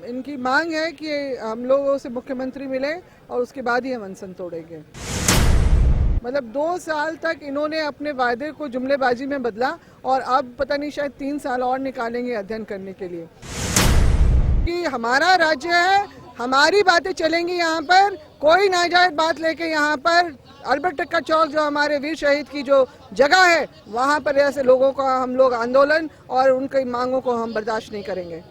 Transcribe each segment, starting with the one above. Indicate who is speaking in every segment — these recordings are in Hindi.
Speaker 1: इनकी मांग है कि हम लोगों से मुख्यमंत्री मिले और उसके बाद ही हम अनशन तोड़ेंगे। मतलब 2 साल तक इन्होंने अपने वायदे को जुमलेबाजी में बदला और अब पता नहीं शायद 3 साल और निकालेंगे अध्ययन करने के लिए। कि हमारा राज्य है, हमारी बातें चलेंगी यहाँ पर, कोई नाजायज बात लेके यहाँ पर अल्बर्ट टक्का चौक जो हमारे वीर शहीद की जो जगह है वहाँ पर ऐसे लोगों का हम लोग आंदोलन और उनकी मांगों को हम बर्दाश्त नहीं करेंगे।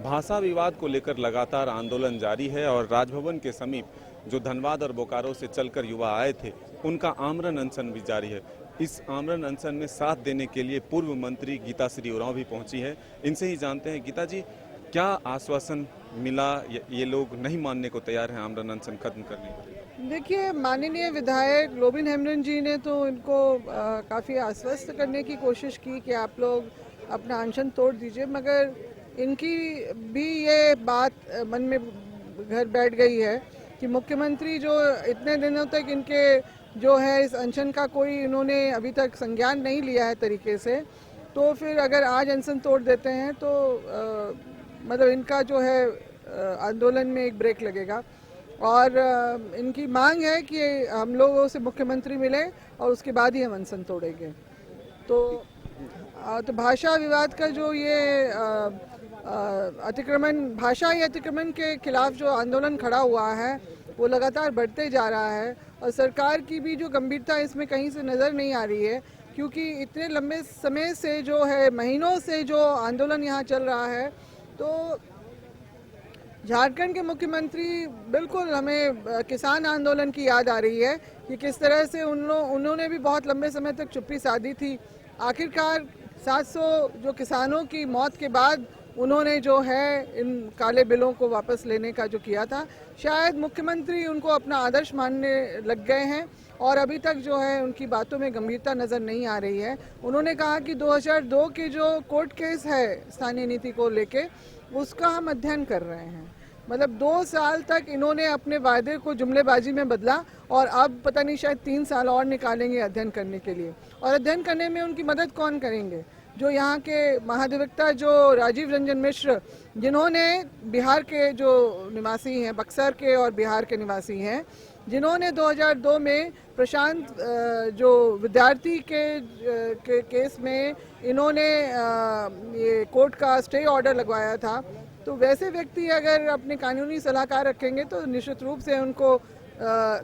Speaker 2: भाषा विवाद को लेकर लगातार आंदोलन जारी है और राजभवन के समीप जो धनबाद और बोकारो से चलकर युवा आए थे उनका आमरण अनशन भी जारी है। इस आमरण अनशन में साथ देने के लिए पूर्व मंत्री गीता श्री उरांव भी पहुंची है। इनसे ही जानते हैं, गीता जी क्या आश्वासन मिला? ये लोग नहीं मानने को तैयार हैं आमरण अनशन खत्म करने के?
Speaker 1: देखिए, माननीय विधायक लोबिन हेम्ब्रम जी ने तो इनको काफ़ी आश्वस्त करने की कोशिश की कि आप लोग अपना अनशन तोड़ दीजिए, मगर इनकी भी ये बात मन में घर बैठ गई है कि मुख्यमंत्री जो इतने दिनों तक इनके जो है इस अनशन का कोई इन्होंने अभी तक संज्ञान नहीं लिया है तरीके से, तो फिर अगर आज अनशन तोड़ देते हैं तो मतलब इनका जो है आंदोलन में एक ब्रेक लगेगा। और इनकी मांग है कि हम लोगों से मुख्यमंत्री मिले और उसके बाद ही हम अनशन तोड़ेंगे। तो भाषा विवाद का जो ये भाषाई अतिक्रमण के खिलाफ जो आंदोलन खड़ा हुआ है वो लगातार बढ़ते जा रहा है और सरकार की भी जो गंभीरता इसमें कहीं से नज़र नहीं आ रही है, क्योंकि इतने लंबे समय से जो है महीनों से जो आंदोलन यहाँ चल रहा है। तो झारखंड के मुख्यमंत्री बिल्कुल हमें किसान आंदोलन की याद आ रही है कि किस तरह से उन्होंने भी बहुत लंबे समय तक चुप्पी साधी थी। आखिरकार 700 जो किसानों की मौत के बाद उन्होंने जो है इन काले बिलों को वापस लेने का जो किया था, शायद मुख्यमंत्री उनको अपना आदर्श मानने लग गए हैं और अभी तक जो है उनकी बातों में गंभीरता नज़र नहीं आ रही है। उन्होंने कहा कि 2002 के जो कोर्ट केस है स्थानीय नीति को लेके उसका हम अध्ययन कर रहे हैं। मतलब 2 साल तक इन्होंने अपने वायदे को जुमलेबाजी में बदला और अब पता नहीं शायद 3 साल और निकालेंगे अध्ययन करने के लिए। और अध्ययन करने में उनकी मदद कौन करेंगे? जो यहाँ के महाधिवक्ता जो राजीव रंजन मिश्र, जिन्होंने बिहार के जो निवासी हैं, बक्सर के और बिहार के निवासी हैं, जिन्होंने 2002 में प्रशांत जो विद्यार्थी के केस में इन्होंने ये कोर्ट का स्टे ऑर्डर लगवाया था, तो वैसे व्यक्ति अगर अपने कानूनी सलाहकार रखेंगे तो निश्चित रूप से उनको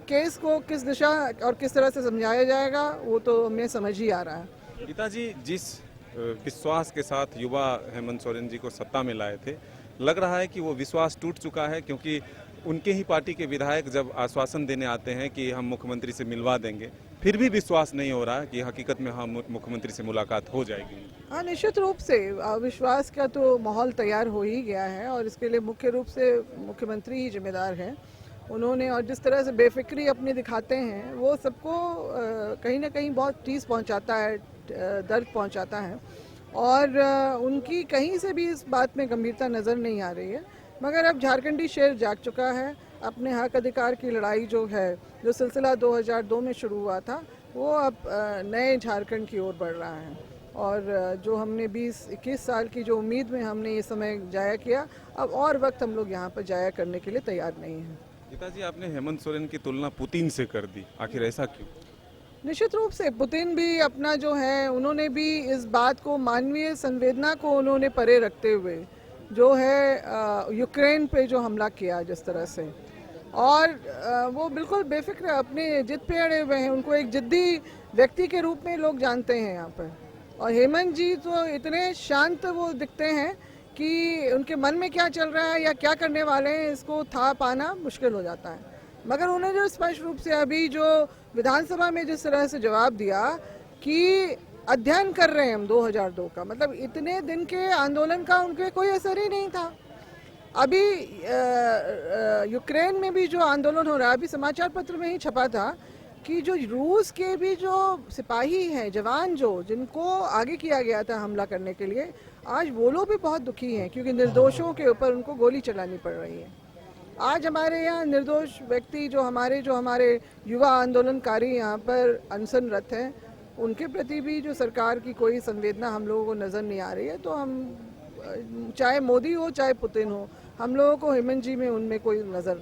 Speaker 1: केस को किस दिशा और किस तरह से समझाया जाएगा वो तो हमें समझ ही आ रहा है।
Speaker 2: गीता जी, जिस विश्वास के साथ युवा हेमंत सोरेन जी को सत्ता में लाए थे, लग रहा है कि वो विश्वास टूट चुका है, क्योंकि उनके ही पार्टी के विधायक जब आश्वासन देने आते हैं कि हम मुख्यमंत्री से मिलवा देंगे, फिर भी विश्वास नहीं हो रहा है कि हकीकत में हम मुख्यमंत्री से मुलाकात हो जाएगी।
Speaker 1: हाँ, निश्चित रूप से विश्वास का तो माहौल तैयार हो ही गया है और इसके लिए मुख्य रूप से मुख्यमंत्री ही जिम्मेदार हैं। उन्होंने और जिस तरह से बेफिक्री अपनी दिखाते हैं वो सबको कहीं ना कहीं बहुत ठेस पहुंचाता है, दर्द पहुंचाता है और उनकी कहीं से भी इस बात में गंभीरता नज़र नहीं आ रही है। मगर अब झारखंडी शेर जाग चुका है। अपने हक अधिकार की लड़ाई जो है, जो सिलसिला 2002 में शुरू हुआ था, वो अब नए झारखंड की ओर बढ़ रहा है और जो हमने 20-21 साल की जो उम्मीद में हमने ये समय जाया किया, अब और वक्त हम लोग यहाँ पर जाया करने के लिए तैयार नहीं हैं।
Speaker 2: गीता जी, आपने हेमंत सोरेन की तुलना पुतिन से कर दी, आखिर ऐसा क्यों?
Speaker 1: निश्चित रूप से पुतिन भी अपना जो है, उन्होंने भी इस बात को, मानवीय संवेदना को उन्होंने परे रखते हुए जो है यूक्रेन पे जो हमला किया जिस तरह से, और वो बिल्कुल बेफिक्र अपने जिद पे अड़े हुए हैं। उनको एक जिद्दी व्यक्ति के रूप में लोग जानते हैं यहाँ पर। और हेमंत जी तो इतने शांत वो दिखते हैं कि उनके मन में क्या चल रहा है या क्या करने वाले हैं इसको था पाना मुश्किल हो जाता है। मगर उन्होंने जो स्पष्ट रूप से अभी जो विधानसभा में जिस तरह से जवाब दिया कि अध्ययन कर रहे हैं हम 2002 का, मतलब इतने दिन के आंदोलन का उनके कोई असर ही नहीं था। अभी यूक्रेन में भी जो आंदोलन हो रहा है, अभी समाचार पत्र में ही छपा था कि जो रूस के भी जो सिपाही हैं, जवान जो जिनको आगे किया गया था हमला करने के लिए, आज वो लोग भी बहुत दुखी हैं क्योंकि निर्दोषों के ऊपर उनको गोली चलानी पड़ रही है। आज हमारे यहाँ निर्दोष व्यक्ति जो हमारे युवा आंदोलनकारी यहाँ पर अनशनरत हैं, उनके प्रति भी जो सरकार की कोई संवेदना हम लोगों को नज़र नहीं आ रही है। तो हम चाहे मोदी हो चाहे पुतिन हो, हम लोगों को हेमंत जी में उनमें कोई नज़र।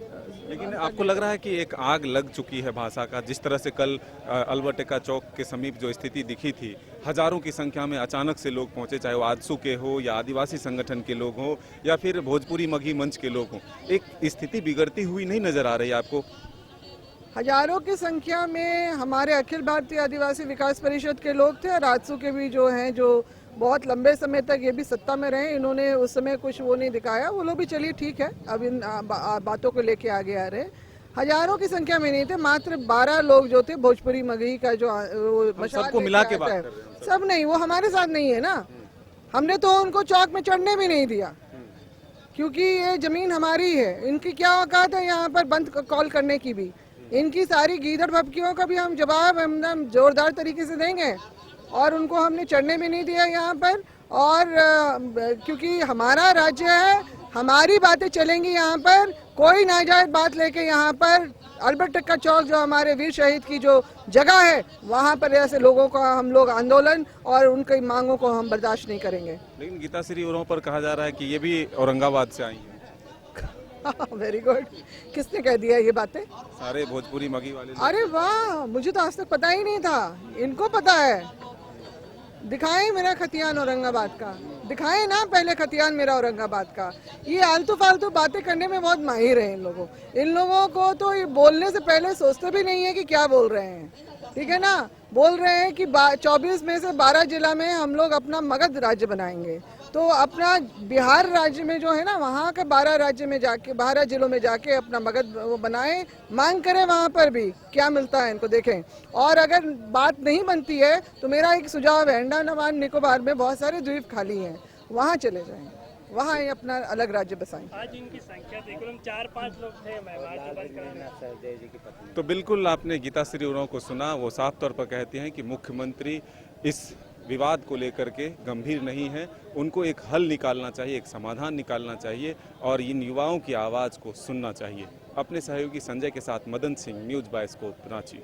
Speaker 2: लेकिन आपको लग रहा है कि एक आग लग चुकी है भाषा का, जिस तरह से कल अल्बर्ट एक्का चौक के समीप जो स्थिति दिखी थी, हजारों की संख्या में अचानक से लोग पहुंचे, चाहे वो आजसू के हो या आदिवासी संगठन के लोग हो या फिर भोजपुरी मगही मंच के लोग हों, एक स्थिति बिगड़ती हुई नहीं नजर आ रही आपको?
Speaker 1: हजारों की संख्या में हमारे अखिल भारतीय आदिवासी विकास परिषद के लोग थे और आजसू के भी जो हैं, जो बहुत लंबे समय तक ये भी सत्ता में रहे, इन्होंने उस समय कुछ वो नहीं दिखाया। वो लोग भी चलिए ठीक है, अब इन बातों को लेके आगे आ रहे। हजारों की संख्या में नहीं थे, मात्र 12 लोग जो थे भोजपुरी मगही का जो
Speaker 2: सबको मिला के बात कर रहे हैं।
Speaker 1: सब नहीं, वो हमारे साथ नहीं है ना, हमने तो उनको चौक में चढ़ने भी नहीं दिया क्योंकि ये जमीन हमारी है। इनकी क्या औकात है यहाँ पर बंद कॉल करने की भी? इनकी सारी गीदड़ भपकियों का भी हम जवाब एकदम जोरदार तरीके से देंगे और उनको हमने चढ़ने भी नहीं दिया यहाँ पर। और क्योंकि हमारा राज्य है, हमारी बातें चलेंगी यहाँ पर, कोई नाजायज बात लेके यहाँ पर अल्बर्ट एक्का चौक जो हमारे वीर शहीद की जो जगह है, वहाँ पर ऐसे लोगों का हम लोग आंदोलन और उनकी मांगों को हम बर्दाश्त नहीं करेंगे।
Speaker 2: लेकिन गीताश्री उरांव पर कहा जा रहा है कि ये भी औरंगाबाद से आई हैं।
Speaker 1: वेरी गुड, किसने कह दिया ये बातें?
Speaker 2: सारे भोजपुरी मगही वाले लोग।
Speaker 1: अरे वाह, मुझे तो आज तक पता ही नहीं था, इनको पता है। दिखाएं मेरा खतियान औरंगाबाद का, दिखाएं ना पहले खतियान मेरा औरंगाबाद का। ये आलतू फालतू बातें करने में बहुत माहिर है इन लोगों को तो ये बोलने से पहले सोचते भी नहीं है कि क्या बोल रहे हैं, ठीक है ना। बोल रहे हैं कि 24 में से 12 जिला में हम लोग अपना मगध राज्य बनाएंगे, तो अपना बिहार राज्य में जो है ना, वहाँ के 12 राज्य में जाके 12 जिलों में जाके अपना मगध वो बनाएं, मांग करें, वहाँ पर भी क्या मिलता है इनको देखें। और अगर बात नहीं बनती है तो मेरा एक सुझाव है, अंडमान निकोबार में बहुत सारे द्वीप खाली हैं, वहाँ चले जाएं, वहाँ ये अपना अलग राज्य बसाएं।
Speaker 3: आज इनकी संख्या देखो, 4-5 लोग थे
Speaker 2: तो बिल्कुल आपने गीताश्री उरांव को सुना, वो साफ तौर पर कहते हैं कि मुख्यमंत्री इस विवाद को लेकर के गंभीर नहीं है, उनको एक हल निकालना चाहिए, एक समाधान निकालना चाहिए और इन युवाओं की आवाज़ को सुनना चाहिए। अपने सहयोगी संजय के साथ Madan Singh, news bye scope, Ranchi.